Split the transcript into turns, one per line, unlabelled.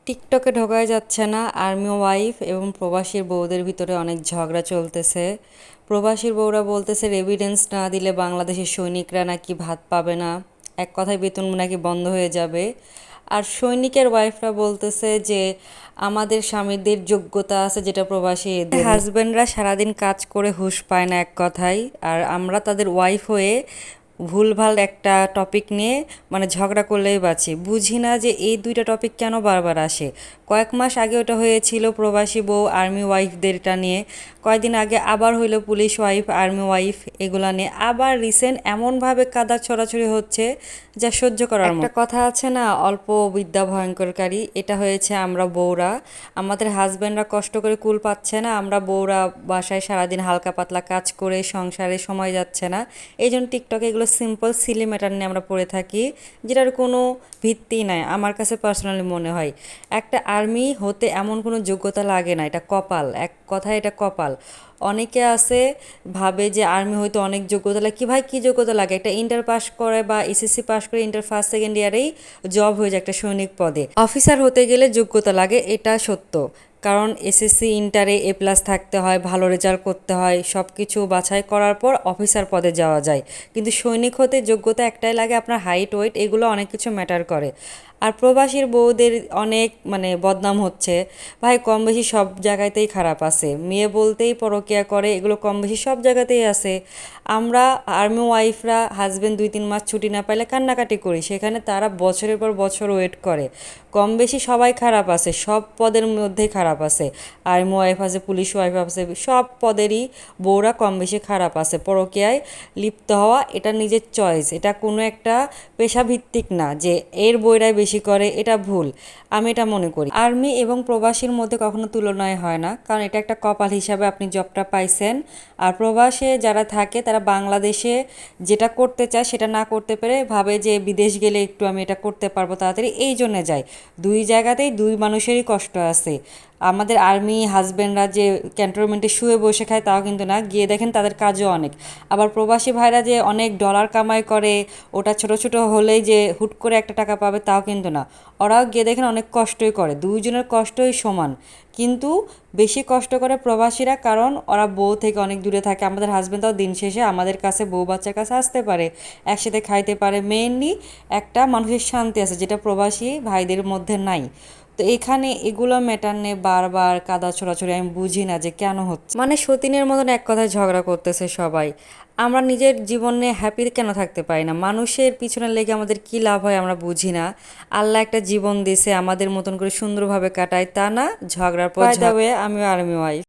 টিকটকে ঢোকাই যাচ্ছে না। আর্মি ওয়াইফ এবং প্রবাসীর বউদের ভিতরে অনেক ঝগড়া চলতেছে। প্রবাসীর বউরা বলতেছে এভিডেন্স না দিলে বাংলাদেশের সৈনিকরা নাকি ভাত পাবে না, এক কথায় বেতন নাকি বন্ধ হয়ে যাবে। আর সৈনিকের ওয়াইফরা বলতেছে যে আমাদের স্বামীদের যোগ্যতা আছে যেটা প্রবাসী এদের হাজব্যান্ডরা সারাদিন কাজ করে হুঁশ পায় না, এক কথায়। আর আমরা তাদের ওয়াইফ হয়ে ভুলভাল একটা টপিক নিয়ে মানে ঝগড়া করলেই বাঁচি। বুঝি না যে এই দুইটা টপিক কেন বারবার আসে। কয়েক মাস আগে ওটা হয়েছিল প্রবাসী বউ আর্মি ওয়াইফদেরটা নিয়ে, কয়েকদিন আগে আবার হইলো পুলিশ ওয়াইফ আর্মি ওয়াইফ এগুলা নিয়ে, আবার রিসেন্ট এমনভাবে কাদা ছড়াছড়ি হচ্ছে যা সহ্য করার মতো। একটা কথা আছে না, অল্প বিদ্যা ভয়ঙ্করকারী। এটা হয়েছে আমরা বউরা, আমাদের হাজব্যান্ডরা কষ্ট করে কুল পাচ্ছে না, আমরা বউরা বাসায় সারাদিন হালকা পাতলা কাজ করে সংসারে সময় যাচ্ছে না, এই জন্য টিকটকে এগুলো সিম্পল সিলি ম্যাটার নিয়ে আমরা পড়ে থাকি, যেটার কোনো ভিত্তি নাই আমার কাছে পার্সোনালি মনে হয়। একটা আর্মি হতে এমন কোনো যোগ্যতা লাগে না, এটা কপাল, এক কথায় এটা কপাল। অনেকে আছে ভাবে যে আর্মি হয়তো অনেক যোগ্যতা লাগে, কি ভাই কী যোগ্যতা লাগে? একটা ইন্টার পাস করে বা এসএসসি পাস করে ইন্টার ফার্স্ট সেকেন্ড ইয়ারেই জব হয়ে যায় একটা সৈনিক পদে। অফিসার হতে গেলে যোগ্যতা লাগে, এটা সত্য। কারণ এসএসসি ইন্টারে এ প্লাস থাকতে হয়, ভালো রেজাল্ট করতে হয়, সব কিছু বাছাই করার পর অফিসার পদে যাওয়া যায়। কিন্তু সৈনিক হতে যোগ্যতা একটাই লাগে, আপনার হাইট ওয়েট এগুলো অনেক কিছু ম্যাটার করে। আর প্রবাসীর বউদের অনেক মানে বদনাম হচ্ছে। ভাই কম বেশি সব জায়গাতেই খারাপ আছে, মেয়ে বলতেই পরকিয়া করে, এগুলো কম বেশি সব জায়গাতেই আছে। আমরা আর্মি ওয়াইফরা হাজব্যান্ড 2-3 মাস ছুটি না পাইলে কান্নাকাটি করি, সেখানে তারা বছরের পর বছর ওয়েট করে। কম বেশি সবাই খারাপ আছে, সব পদের মধ্যেই খারাপ আছে। আর্মি ওয়াইফ আছে, পুলিশ ওয়াইফ আছে, সব পদেরই বউরা কম বেশি খারাপ আছে। পরকীয়ায় লিপ্ত হওয়া এটা নিজের চয়েস, এটা কোনো একটা পেশাভিত্তিক না যে এর বউরাই বেশি করে, এটা ভুল। আমি এটা মনে করি আর্মি এবং প্রবাসীর মধ্যে কখনো তুলনায় হয় না, কারণ এটা একটা কপাল হিসাবে আপনি জবটা পাইছেন। আর প্রবাসে যারা থাকে তারা বাংলাদেশে যেটা করতে চায় সেটা না করতে পেরে ভাবে যে বিদেশ গেলে একটু আমি এটা করতে পারবো তাড়াতাড়ি, এই জন্যে যায়। দুই জায়গাতেই দুই মানুষেরই কষ্ট আছে। আমাদের আর্মি হাজব্যান্ডরা যে ক্যান্টনমেন্টে শুয়ে বসে খায় তাও কিন্তু না, গিয়ে দেখেন তাদের কাজও অনেক। আবার প্রবাসী ভাইরা যে অনেক ডলার কামাই করে, ওটা ছোট ছোট হলেই যে হুট করে একটা টাকা পাবে তাও কিন্তু না, ওরাও গিয়ে দেখেন অনেক কষ্টই করে, দুইজনের কষ্টই সমান। কিন্তু বেশি কষ্ট করে প্রবাসীরা, কারণ ওরা বউ থেকে অনেক দূরে থাকে। আমাদের হাজব্যান্ডরাও দিন শেষে আমাদের কাছে বউ বাচ্চার কাছে আসতে পারে, একসাথে খাইতে পারে, মেইনলি একটা মানুষের শান্তি আছে যেটা প্রবাসী ভাইদের মধ্যে নাই। তো এখানে এগুলো ম্যাটার নিয়ে বারবার কাদা ছোড়াছড়ি, আমি বুঝি না যে কেন হচ্ছে। মানে সতীনের মতন এক কথায় ঝগড়া করতেছে সবাই। আমরা নিজের জীবনে হ্যাপি কেন থাকতে পারি না? মানুষের পিছনে লেগে আমাদের কি লাভ হয় আমরা বুঝি না। আল্লাহ একটা জীবন দিয়েছে, আমাদের মতন করে সুন্দরভাবে কাটায় তা না ঝগড়ার পর। বাই দ্য ওয়ে, আমিও আর্মি ওয়াইফ।